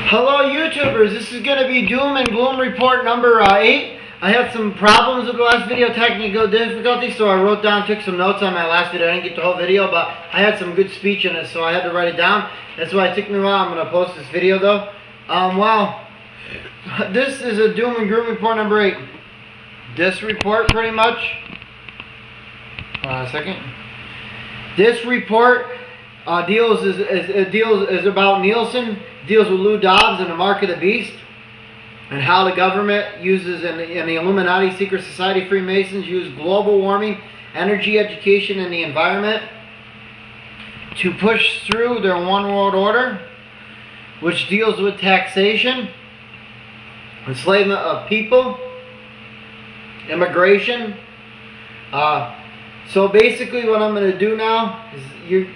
Hello YouTubers, this is going to be Doom and Gloom report number 8. I had some problems with the last video, technical difficulties, so I wrote down, took some notes on my last video. I didn't get the whole video, but I had some good speech in it, so I had to write it down. That's why it took me a while. I'm going to post this video though. Wow, this is a Doom and Gloom report number 8. This report pretty much, This report is about Nielson, deals with dobbs and the mark of the beast, and how the government uses and the Illuminati, secret society, Freemasons use global warming, energy, education, and the environment to push through their one world order, which deals with taxation, enslavement of people, immigration. So basically what I'm going to do now is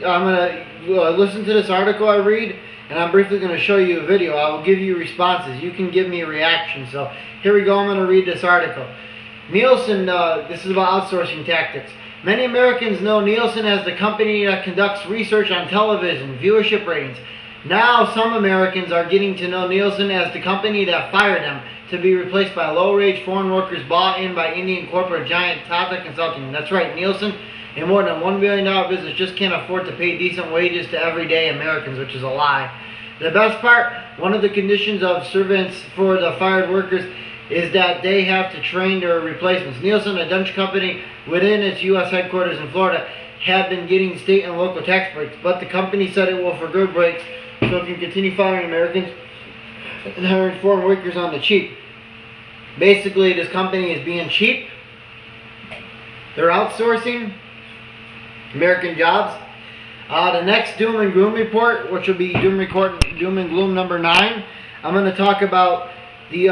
I'm going to listen to this article I read, and I'm briefly going to show you a video. I will give you responses. You can give me a reaction. So here we go. I'm going to read this article. Nielson, this is about outsourcing tactics. Many Americans know Nielson as the company that conducts research on television, viewership ratings. Now some Americans are getting to know Nielson as the company that fired them, to be replaced by low-wage foreign workers bought in by Indian corporate giant Tata Consulting. That's right, Nielson, a more than $1 billion business, just can't afford to pay decent wages to everyday Americans, which is a lie. The best part, one of the conditions of servants for the fired workers is that they have to train their replacements. Nielson, a Dutch company within its U.S. headquarters in Florida, had been getting state and local tax breaks, but the company said it will forgo breaks so it can continue firing Americans and hiring foreign workers on the cheap. Basically, this company is being cheap. They're outsourcing American jobs. The next Doom and Gloom report, which will be Doom and Gloom number 9, I'm going to talk about the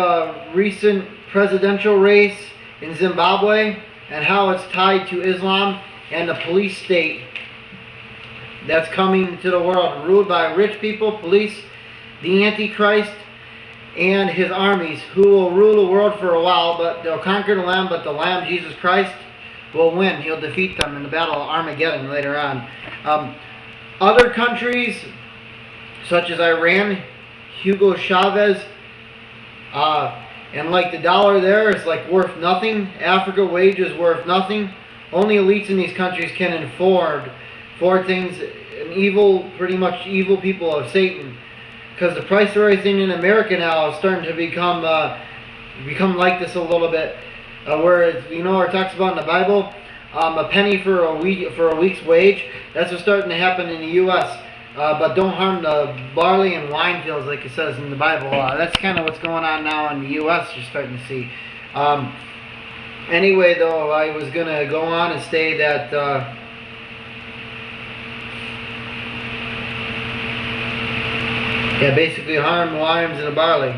recent presidential race in Zimbabwe and how it's tied to Islam and the police state that's coming to the world, ruled by rich people, police, the antichrist, and his armies, who will rule the world for a while, but they'll conquer the Lamb, but the Lamb, Jesus Christ, will win. He'll defeat them in the battle of Armagadon later on. Other countries, such as Iran, Hugo Chavez, and like the dollar there is like worth nothing. Africa, wages worth nothing. Only elites in these countries can afford things, and evil, pretty much evil people of Satan. Because the price of everything in America now is starting to become like this a little bit, where it's, you know, where it talks about in the Bible, a penny for a week's wage. That's what's starting to happen in the U.S. But don't harm the barley and wine fields, like it says in the Bible. That's kind of what's going on now in the U.S. You're starting to see. Anyway, though, I was gonna go on and say that. Yeah, basically harm the limes and the barley.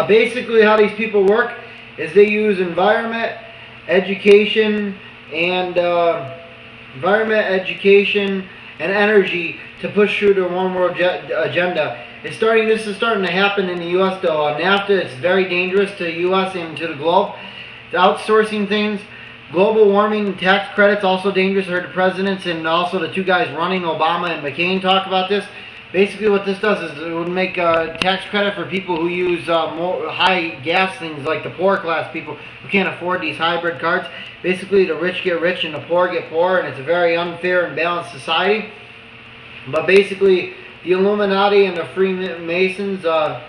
Basically how these people work is they use environment, education, and energy to push through their one world agenda. This is starting to happen in the U.S. though. Nafta is very dangerous to the U.S. and to the globe. The outsourcing things, global warming, tax credits, also dangerous. I heard the presidents and also the two guys running, Obama and McCain, talk about this. Basically what this does is it would make a tax credit for people who use more high gas things, like the poor class people who can't afford these hybrid cars. Basically the rich get rich and the poor get poor, and it's a very unfair and balanced society. But basically the Illuminati and the Freemasons are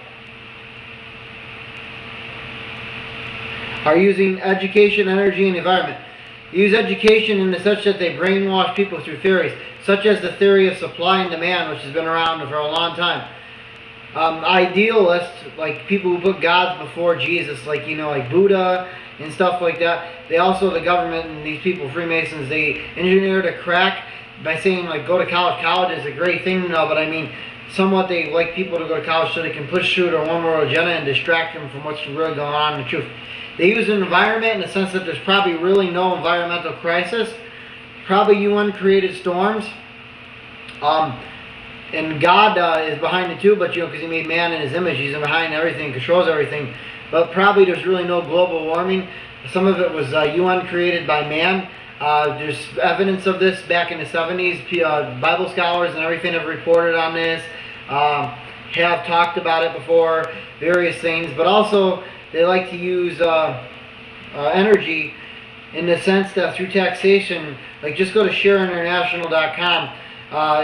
using education, energy, and environment. They use education in such that they brainwash people through theories, such as the theory of supply and demand, which has been around for a long time. Idealists, like people who put gods before Jesus, like, you know, like Buddha and stuff like that. They also, the government and these people, Freemasons, they engineered a crack by saying, like, go to college. College is a great thing now, but I mean, somewhat they like people to go to college so they can push through their one world agenda and distract them from what's really going on in the truth. They use an environment in the sense that there's probably really no environmental crisis. Probably UN created storms. And God is behind it too, but you know, because He made man in His image, He's behind everything, controls everything. but probably there's really no global warming. Some of it was UN created by man. There's evidence of this back in the 70s. Bible scholars and everything have reported on this, have talked about it before, various things, but also they like to use energy in the sense that through taxation, like just go to shareinternational.com,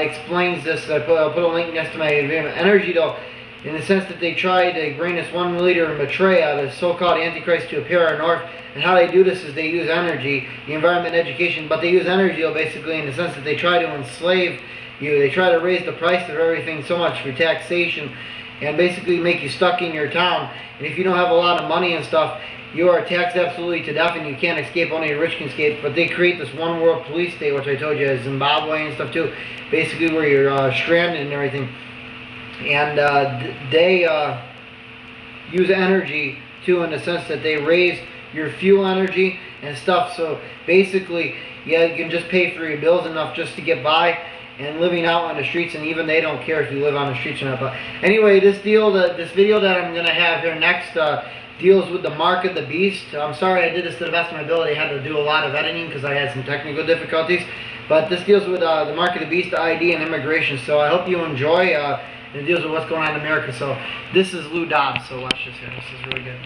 explains this. I'll put a link next to my video. Energy, though, in the sense that they try to bring this one leader, Maitreya, the so-called antichrist, to appear on earth. And how they do this is they use energy, the environment, education, but they use energy basically in the sense that they try to enslave you. They try to raise the price of everything so much for taxation and basically make you stuck in your town. And if you don't have a lot of money and stuff, you are taxed absolutely to death and you can't escape. Only the rich can escape. But they create this one world police state, which I told you is Zimbabwe and stuff too, basically where you're stranded and everything. And they use energy too, in the sense that they raise your fuel energy and stuff. So basically, yeah, you can just pay for your bills enough just to get by, and living out on the streets, and even they don't care if you live on the streets or not. But anyway, this video that I'm going to have here next deals with the mark of the beast. I'm sorry I did this to the best of my ability. I had to do a lot of editing because I had some technical difficulties. But this deals with the mark of the beast, the ID, and immigration. So I hope you enjoy. It deals with what's going on in America. So this is Lou Dobbs. So watch this here. This is really good.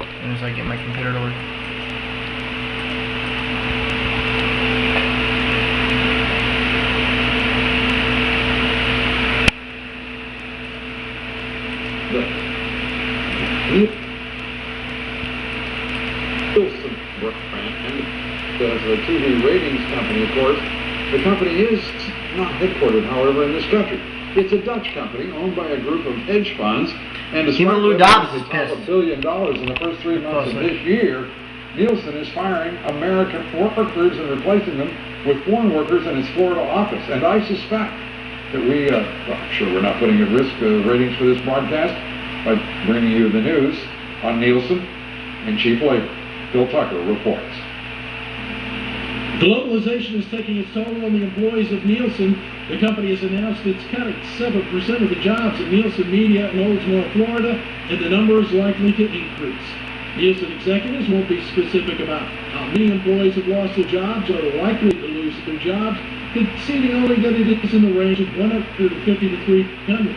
As soon as I get my computer to work. Nielson brand as a TV ratings company, of course. The company is not headquartered, however, in this country. It's a Dutch company owned by a group of hedge funds, and despite Lou Dobbs is $1 billion in the first 3 months of this year, Nielson is firing American workers and replacing them with foreign workers in its Florida office. And I suspect that well, I'm sure we're not putting at risk the ratings for this broadcast by bringing you the news on Nielson and cheap labor. Bill Tucker reports. Globalization is taking its toll on the employees of Nielson. The company has announced it's cutting 7% of the jobs at Nielson Media in Oldsmore, Florida, and the number is likely to increase. Nielson executives won't be specific about how many employees have lost their jobs or are likely to lose their jobs, conceding only that it is in the range of 150 to 300.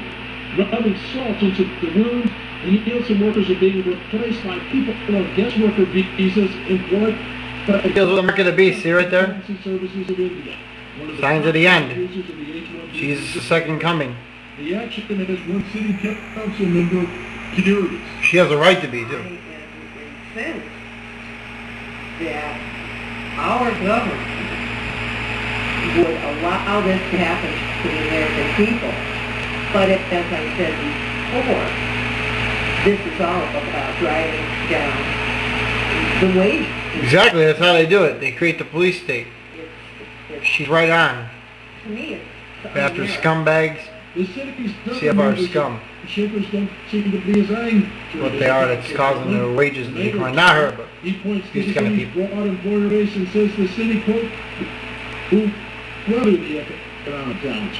Rubbing salt into the wound, the Nielson workers are being replaced by people on guest worker visas employed by It deals with the mark of the beast. See right there? Signs of the end. Jesus' the second coming. The action has one city council member furious. She has a right to be too. And sense that our government would allow this to happen to the American people. But as I said before, this is all about driving down the wages. Exactly, that's how they do it. They create the police state. She's right on. To me, it's After scumbags, CFR scum. Shippers don't seem to be as angry. What they are, that's causing their wages to decline. Not her, but he points to these the kind of city's people. broad employer base and says the city, quote, who weather the economic challenge.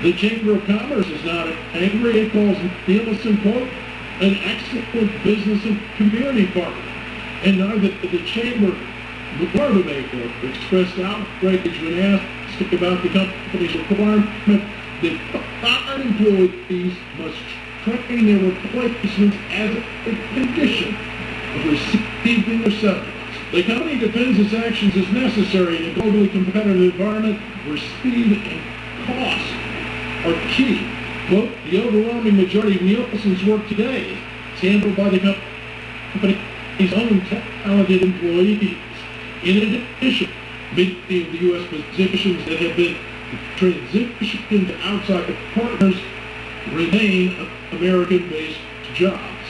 The Chamber of Commerce is not angry. It calls Nielsen, quote, an excellent business and community partner. And neither the Chamber nor the Maitreya expressed outrage when asked about the company's requirement that fired employees must train their replacements as a condition of receiving their severance. The company defends its actions as necessary in a globally competitive environment where speed and cost are key. Quote, the overwhelming majority of Nielsen's work today is handled by the company's own talented employees. In addition, many of the U.S. positions that have been transitioned to outside partners remain American-based jobs.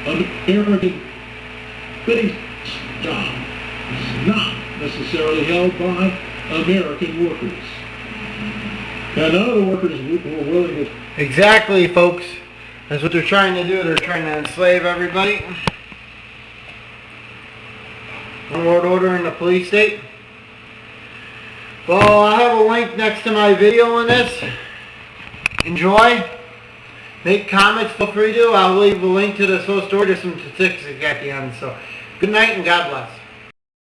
American-based job is not necessarily held by American workers. Now, none of the workers were willing to... Exactly, folks. That's what they're trying to do. They're trying to enslave everybody. One world order in the police state. Well, I have a link next to my video on this. Enjoy. Make comments, feel free to. I'll leave a link to this whole story. There's some statistics at the end. So, good night and God bless.